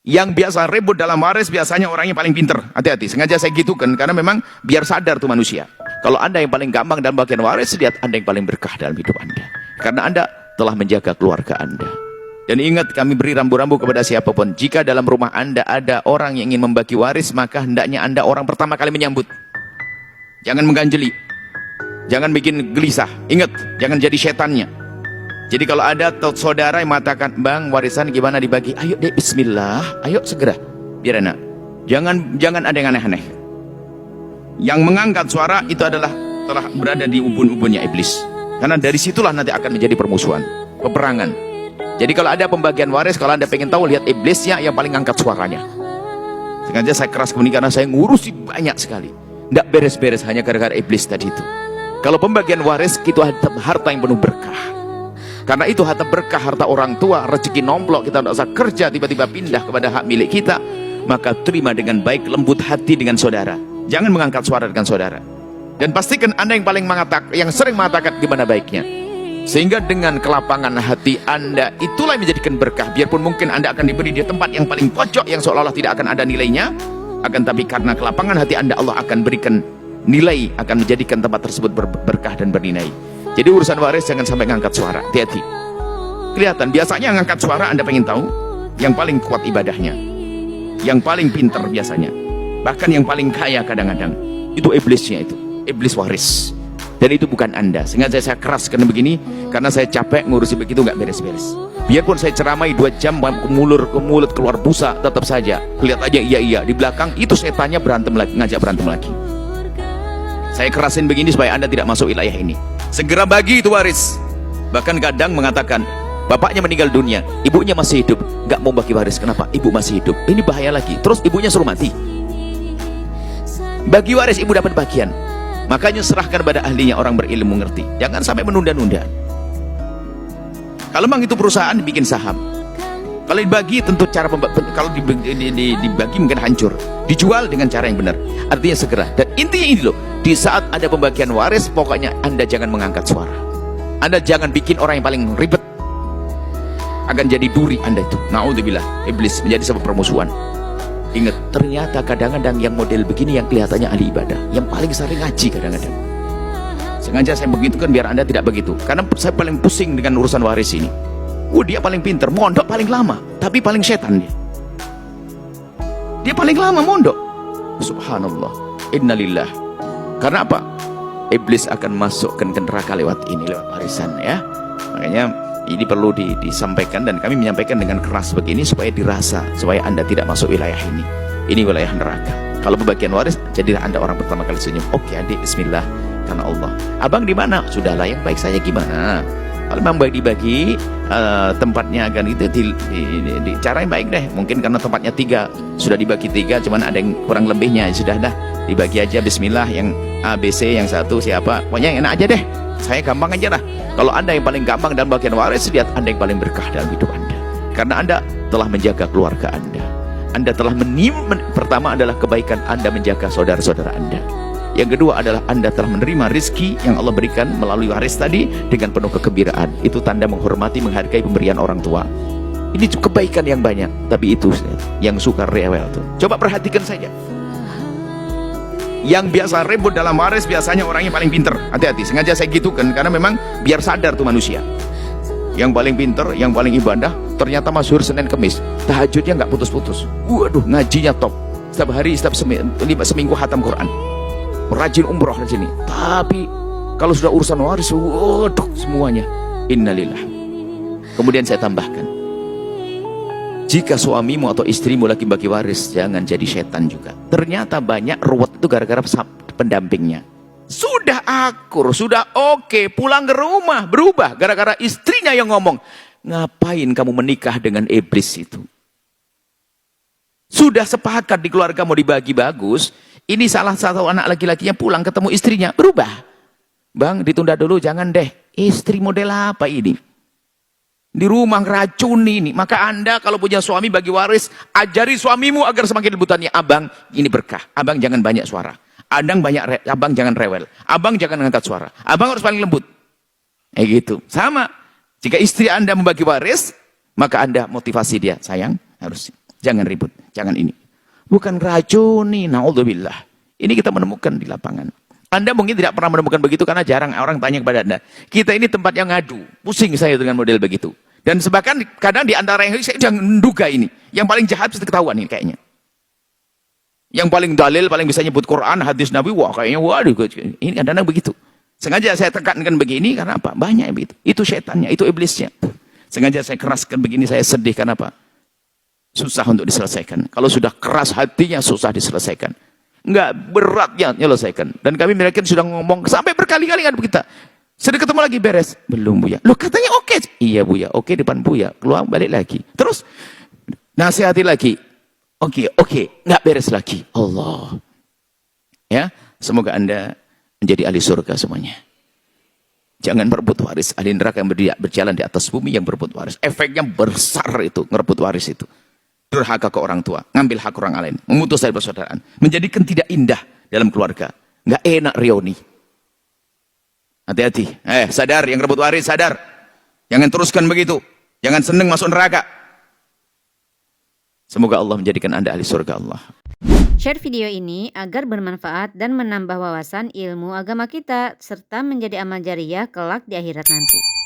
Yang biasa ribut dalam waris biasanya orangnya paling pinter. Hati-hati, sengaja saya gitukan karena memang biar sadar tuh manusia. Kalau Anda yang paling gampang dalam bagian waris, lihat Anda yang paling berkah dalam hidup Anda. Karena Anda telah menjaga keluarga Anda. Dan ingat, kami beri rambu-rambu kepada siapapun. Jika dalam rumah Anda ada orang yang ingin membagi waris, maka hendaknya Anda orang pertama kali menyambut. Jangan mengganjeli. Jangan bikin gelisah. Ingat, jangan jadi setannya. Jadi kalau ada saudara yang mengatakan, "Bang, warisan gimana dibagi?" Ayo deh, bismillah, ayo segera, biar enak. Jangan ada yang aneh-aneh. Yang mengangkat suara itu adalah telah berada di ubun-ubunnya iblis. Karena dari situlah nanti akan menjadi permusuhan, peperangan. Jadi kalau ada pembagian waris, kalau Anda pengen tahu, lihat iblisnya yang paling angkat suaranya. Sengaja saya keras kemudian karena saya ngurusi banyak sekali. Tidak beres-beres hanya gara-gara iblis tadi itu. Kalau pembagian waris, itu harta yang penuh berkah. Karena itu harta berkah, harta orang tua, rezeki nomplok, kita tidak usah kerja, tiba-tiba pindah kepada hak milik kita. Maka terima dengan baik, lembut hati dengan saudara. Jangan mengangkat suara dengan saudara. Dan pastikan Anda yang paling yang sering mengatakan gimana baiknya. Sehingga dengan kelapangan hati Anda, itulah yang menjadikan berkah. Biarpun mungkin Anda akan diberi di tempat yang paling pojok, yang seolah-olah tidak akan ada nilainya. Akan tapi karena kelapangan hati Anda, Allah akan berikan nilai, akan menjadikan tempat tersebut berkah dan bernilai. Jadi urusan waris jangan sampai ngangkat suara, hati-hati. Kelihatan, biasanya ngangkat suara Anda pengen tahu, yang paling kuat ibadahnya, yang paling pintar biasanya, bahkan yang paling kaya kadang-kadang, itu iblisnya itu, iblis waris. Dan itu bukan Anda. Sengaja saya keras karena begini, karena saya capek ngurusi begitu, nggak beres-beres. Biarpun saya ceramai 2 jam, ke mulut keluar busa, tetap saja, lihat aja iya, di belakang itu setannya berantem lagi, ngajak berantem lagi. Saya kerasin begini supaya Anda tidak masuk wilayah ini. Segera bagi itu waris. Bahkan kadang mengatakan, bapaknya meninggal dunia, ibunya masih hidup, nggak mau bagi waris. Kenapa? Ibu masih hidup. Ini bahaya lagi. Terus ibunya suruh mati. Bagi waris, ibu dapat bagian. Makanya serahkan pada ahlinya, orang berilmu mengerti. Jangan sampai menunda-nunda. Kalau memang itu perusahaan bikin saham, kalau dibagi tentu cara kalau dibagi mungkin hancur. Dijual dengan cara yang benar. Artinya segera. Dan intinya ini loh, di saat ada pembagian waris, pokoknya Anda jangan mengangkat suara. Anda jangan bikin orang yang paling ribet. Akan jadi duri Anda itu. Na'udzubillah, iblis menjadi sebab permusuhan. Ingat, ternyata kadang-kadang yang model begini yang kelihatannya ahli ibadah, yang paling sering ngaji kadang-kadang. Sengaja saya begitu kan biar Anda tidak begitu. Karena saya paling pusing dengan urusan waris ini. Dia paling pinter, mondok paling lama, tapi paling setan dia. Dia paling lama mondok. Subhanallah, innalillah. Karena apa? Iblis akan masukkan ke neraka lewat ini, lewat warisan ya. Makanya ini perlu disampaikan, dan kami menyampaikan dengan keras begini supaya dirasa, supaya Anda tidak masuk wilayah ini. Ini wilayah neraka. Kalau pembagian waris, jadilah Anda orang pertama kali senyum. Oke adik, bismillah, karena Allah. Abang di mana? Sudahlah, yang baik saya gimana? Kalau memang baik dibagi, tempatnya akan itu di cara yang baik deh. Mungkin karena tempatnya 3, sudah dibagi 3, cuman ada yang kurang lebihnya, sudah dah dibagi aja, bismillah, yang A, B, C, yang satu siapa, pokoknya yang enak aja deh. Saya gampang aja lah. Kalau Anda yang paling gampang dalam bagian waris, lihat Anda yang paling berkah dalam hidup Anda. Karena Anda telah menjaga keluarga Anda. Anda telah pertama adalah kebaikan Anda menjaga saudara-saudara Anda. Yang kedua adalah Anda telah menerima rizki yang Allah berikan melalui waris tadi dengan penuh kegembiraan. Itu tanda menghormati, menghargai pemberian orang tua. Ini kebaikan yang banyak. Tapi itu yang suka rewel tuh. Coba perhatikan saja. Yang biasa ribut dalam waris biasanya orangnya paling pinter. Hati-hati, sengaja saya gitukan karena memang biar sadar tuh manusia. Yang paling pinter, yang paling ibadah, ternyata masyhur Senin Kemis. Tahajudnya nggak putus-putus. Waduh, ngajinya top. Setiap hari, setiap seminggu khatam Quran. Rajin umroh di sini. Tapi kalau sudah urusan waris, waduh semuanya. Innalillah. Kemudian saya tambahkan, jika suamimu atau istrimu lagi bagi waris, jangan jadi setan juga. Ternyata banyak ruwet itu gara-gara pendampingnya. Sudah akur, sudah oke, pulang ke rumah berubah gara-gara istrinya yang ngomong, ngapain kamu menikah dengan iblis itu? Sudah sepakat di keluarga mau dibagi bagus. Ini salah satu anak laki-lakinya pulang ketemu istrinya, berubah. Bang, ditunda dulu, jangan deh. Istri model apa ini? Di rumah racuni ini. Maka Anda kalau punya suami bagi waris, ajari suamimu agar semakin lebutannya. Abang, ini berkah. Abang jangan banyak suara. Abang jangan rewel. Abang jangan angkat suara. Abang harus paling lembut. Gitu. Sama. Jika istri Anda membagi waris, maka Anda motivasi dia. Sayang, harus Jangan ribut, jangan ini. Bukan racuni, naudzubillah. Ini kita menemukan di lapangan. Anda mungkin tidak pernah menemukan begitu karena jarang orang tanya kepada Anda. Kita ini tempat yang ngadu. Pusing saya dengan model begitu. Dan bahkan kadang di antara yang saya jangan menduga ini. Yang paling jahat pasti ketahuan ini kayaknya. Yang paling dalil, paling bisa nyebut Quran, hadis Nabi, wah kayaknya waduh. Ini kadang-kadang begitu. Sengaja saya tekankan begini karena apa? Banyak yang begitu. Itu setannya, itu iblisnya. Sengaja saya keraskan begini, saya sedih karena apa? Susah untuk diselesaikan. Kalau sudah keras hatinya, susah diselesaikan. Enggak beratnya menyelesaikan. Dan kami mereka sudah ngomong sampai berkali-kali kan kita. Sudah ketemu lagi beres. Belum Buya. Loh katanya oke. Iya Buya. Oke depan Buya. Keluar balik lagi. Terus nasihati lagi. Oke. Enggak beres lagi. Allah. Ya. Semoga Anda menjadi ahli surga semuanya. Jangan merebut waris. Ahli neraka yang berjalan di atas bumi yang berebut waris. Efeknya besar itu. Merebut waris itu. Durhaka ke orang tua, ngambil hak orang lain, memutus tali persaudaraan, menjadikan tidak indah dalam keluarga. Nggak enak reuni. Hati-hati. Sadar yang rebut waris, sadar. Jangan teruskan begitu. Jangan seneng masuk neraka. Semoga Allah menjadikan Anda ahli surga Allah. Share video ini agar bermanfaat dan menambah wawasan ilmu agama kita serta menjadi amal jariah kelak di akhirat nanti.